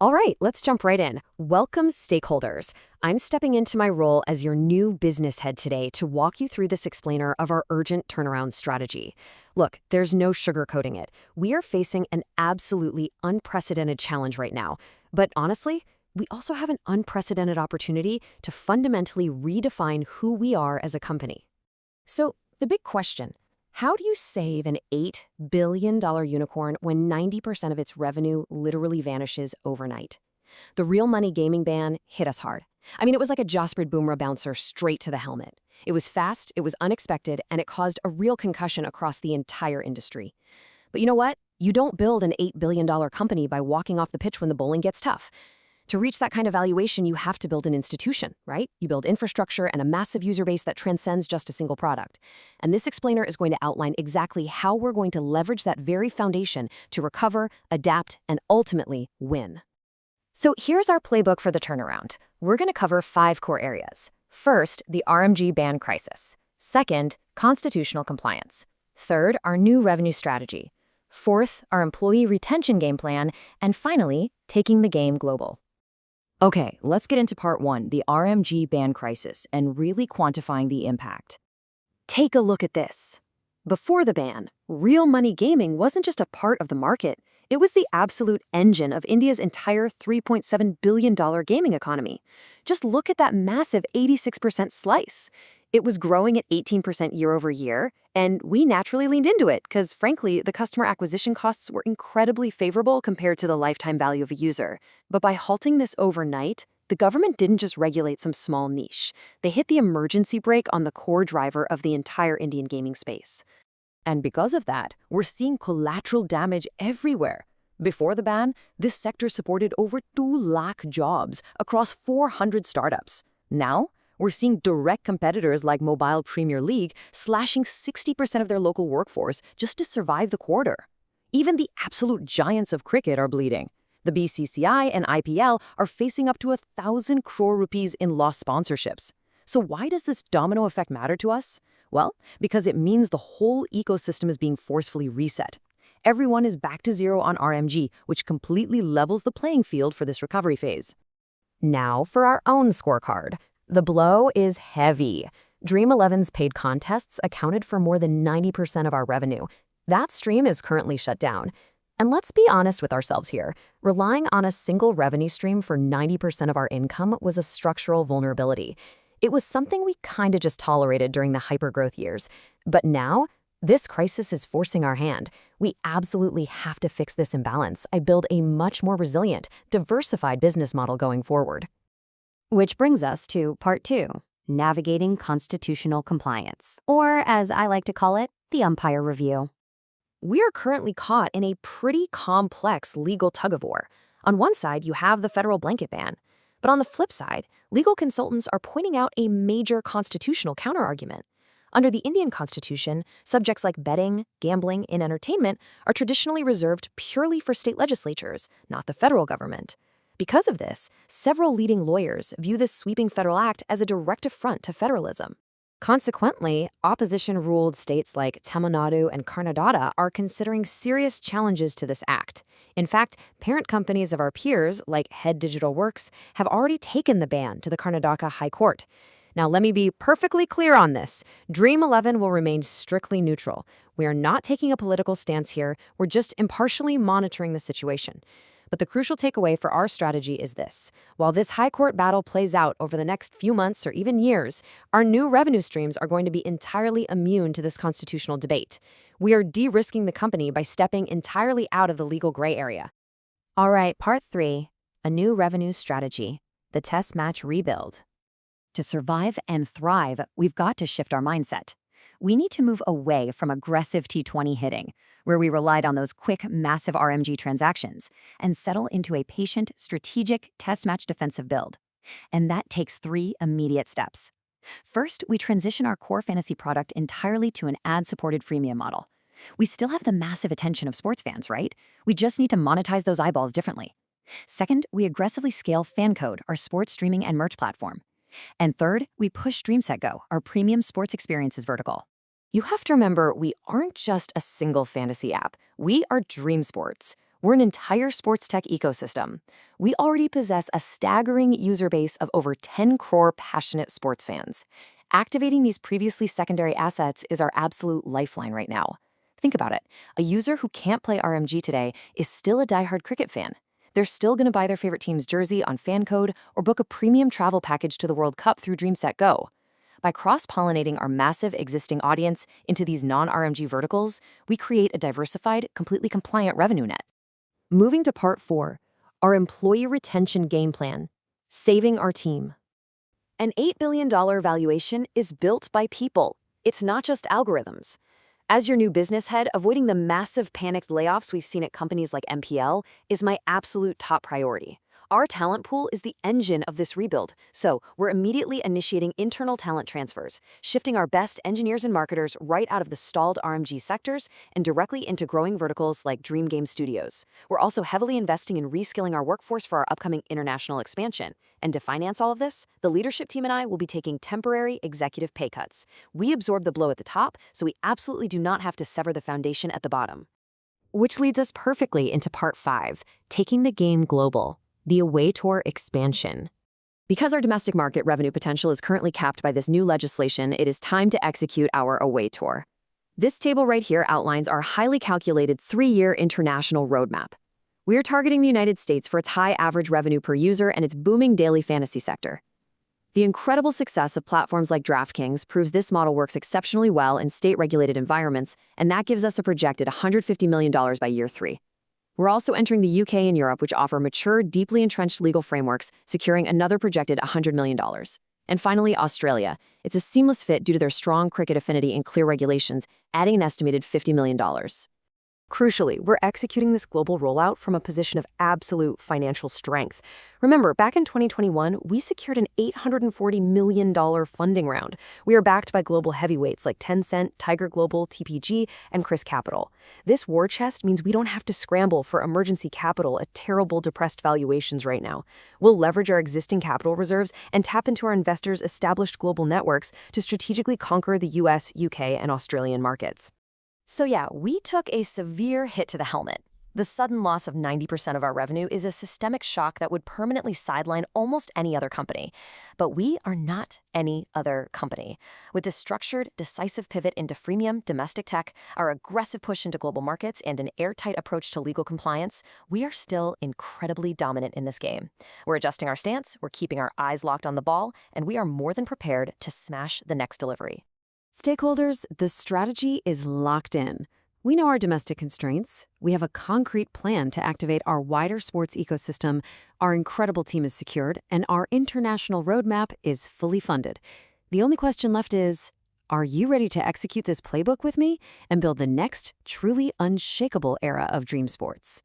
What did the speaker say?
All right, let's jump right in. Welcome, stakeholders. I'm stepping into my role as your new business head today to walk you through this explainer of our urgent turnaround strategy. Look, there's no sugarcoating it. We are facing an absolutely unprecedented challenge right now. But honestly, we also have an unprecedented opportunity to fundamentally redefine who we are as a company. So, the big question: how do you save an $8 billion unicorn when 90% of its revenue literally vanishes overnight? The real money gaming ban hit us hard. I mean, it was like a Jaspert Boomerang bouncer straight to the helmet. It was fast, it was unexpected, and it caused a real concussion across the entire industry. But you know what? You don't build an $8 billion company by walking off the pitch when the bowling gets tough. To reach that kind of valuation, you have to build an institution, right? You build infrastructure and a massive user base that transcends just a single product. And this explainer is going to outline exactly how we're going to leverage that very foundation to recover, adapt, and ultimately win. So here's our playbook for the turnaround. We're going to cover 5 core areas. First, the RMG ban crisis. Second, constitutional compliance. Third, our new revenue strategy. Fourth, our employee retention game plan. And finally, taking the game global. Okay, let's get into part 1, the RMG ban crisis, and really quantifying the impact. Take a look at this. Before the ban, real money gaming wasn't just a part of the market. It was the absolute engine of India's entire $3.7 billion gaming economy. Just look at that massive 86% slice. It was growing at 18% year over year, and we naturally leaned into it because, frankly, the customer acquisition costs were incredibly favorable compared to the lifetime value of a user. But by halting this overnight, the government didn't just regulate some small niche. They hit the emergency brake on the core driver of the entire Indian gaming space. And because of that, we're seeing collateral damage everywhere. Before the ban, this sector supported over 2 lakh jobs across 400 startups. Now, we're seeing direct competitors like Mobile Premier League slashing 60% of their local workforce just to survive the quarter. Even the absolute giants of cricket are bleeding. The BCCI and IPL are facing up to 1,000 crore rupees in lost sponsorships. So why does this domino effect matter to us? Well, because it means the whole ecosystem is being forcefully reset. Everyone is back to zero on RMG, which completely levels the playing field for this recovery phase. Now for our own scorecard. The blow is heavy. Dream11's paid contests accounted for more than 90% of our revenue. That stream is currently shut down. And let's be honest with ourselves here. Relying on a single revenue stream for 90% of our income was a structural vulnerability. It was something we kind of just tolerated during the hypergrowth years. But now, this crisis is forcing our hand. We absolutely have to fix this imbalance. I build a much more resilient, diversified business model going forward. Which brings us to part 2, navigating constitutional compliance, or as I like to call it, the umpire review. We are currently caught in a pretty complex legal tug-of-war. On one side, you have the federal blanket ban. But on the flip side, legal consultants are pointing out a major constitutional counterargument. Under the Indian Constitution, subjects like betting, gambling, and entertainment are traditionally reserved purely for state legislatures, not the federal government. Because of this, several leading lawyers view this sweeping federal act as a direct affront to federalism. Consequently, opposition-ruled states like Tamil Nadu and Karnataka are considering serious challenges to this act. In fact, parent companies of our peers, like Head Digital Works, have already taken the ban to the Karnataka High Court. Now, let me be perfectly clear on this. Dream11 will remain strictly neutral. We are not taking a political stance here. We're just impartially monitoring the situation. But the crucial takeaway for our strategy is this. While this high court battle plays out over the next few months or even years, our new revenue streams are going to be entirely immune to this constitutional debate. We are de-risking the company by stepping entirely out of the legal gray area. All right, part 3, a new revenue strategy, the test match rebuild. To survive and thrive, we've got to shift our mindset. We need to move away from aggressive T20 hitting, where we relied on those quick, massive RMG transactions, and settle into a patient, strategic, test match defensive build. And that takes 3 immediate steps. First, we transition our core fantasy product entirely to an ad-supported freemium model. We still have the massive attention of sports fans, right? We just need to monetize those eyeballs differently. Second, we aggressively scale FanCode, our sports streaming and merch platform. And third, we push DreamSetGo, our premium sports experiences vertical. You have to remember, we aren't just a single fantasy app. We are Dream Sports. We're an entire sports tech ecosystem. We already possess a staggering user base of over 10 crore passionate sports fans. Activating these previously secondary assets is our absolute lifeline right now. Think about it. A user who can't play RMG today is still a diehard cricket fan. They're still going to buy their favorite team's jersey on fan code or book a premium travel package to the World Cup through DreamSet By cross-pollinating our massive existing audience into these non-RMG verticals, we create a diversified, completely compliant revenue net. Moving to part 4, our employee retention game plan, saving our team. An $8 billion valuation is built by people. It's not just algorithms. As your new business head, avoiding the massive panicked layoffs we've seen at companies like MPL is my absolute top priority. Our talent pool is the engine of this rebuild, so we're immediately initiating internal talent transfers, shifting our best engineers and marketers right out of the stalled RMG sectors and directly into growing verticals like Dream Game Studios. We're also heavily investing in reskilling our workforce for our upcoming international expansion. And to finance all of this, the leadership team and I will be taking temporary executive pay cuts. We absorb the blow at the top, so we absolutely do not have to sever the foundation at the bottom. Which leads us perfectly into part 5, taking the game global. The away tour expansion. Because our domestic market revenue potential is currently capped by this new legislation, it is time to execute our away tour. This table right here outlines our highly calculated 3-year international roadmap. We are targeting the United States for its high average revenue per user and its booming daily fantasy sector. The incredible success of platforms like DraftKings proves this model works exceptionally well in state-regulated environments, and that gives us a projected $150 million by year 3. We're also entering the UK and Europe, which offer mature, deeply entrenched legal frameworks, securing another projected $100 million. And finally, Australia. It's a seamless fit due to their strong cricket affinity and clear regulations, adding an estimated $50 million. Crucially, we're executing this global rollout from a position of absolute financial strength. Remember, back in 2021, we secured an $840 million funding round. We are backed by global heavyweights like Tencent, Tiger Global, TPG, and Chris Capital. This war chest means we don't have to scramble for emergency capital at terrible depressed valuations right now. We'll leverage our existing capital reserves and tap into our investors' established global networks to strategically conquer the US, UK, and Australian markets. So yeah, we took a severe hit to the helmet. The sudden loss of 90% of our revenue is a systemic shock that would permanently sideline almost any other company. But we are not any other company. With this structured, decisive pivot into freemium domestic tech, our aggressive push into global markets, and an airtight approach to legal compliance, we are still incredibly dominant in this game. We're adjusting our stance, we're keeping our eyes locked on the ball, and we are more than prepared to smash the next delivery. Stakeholders, the strategy is locked in. We know our domestic constraints. We have a concrete plan to activate our wider sports ecosystem. Our incredible team is secured, and our international roadmap is fully funded. The only question left is, are you ready to execute this playbook with me and build the next truly unshakable era of dream sports?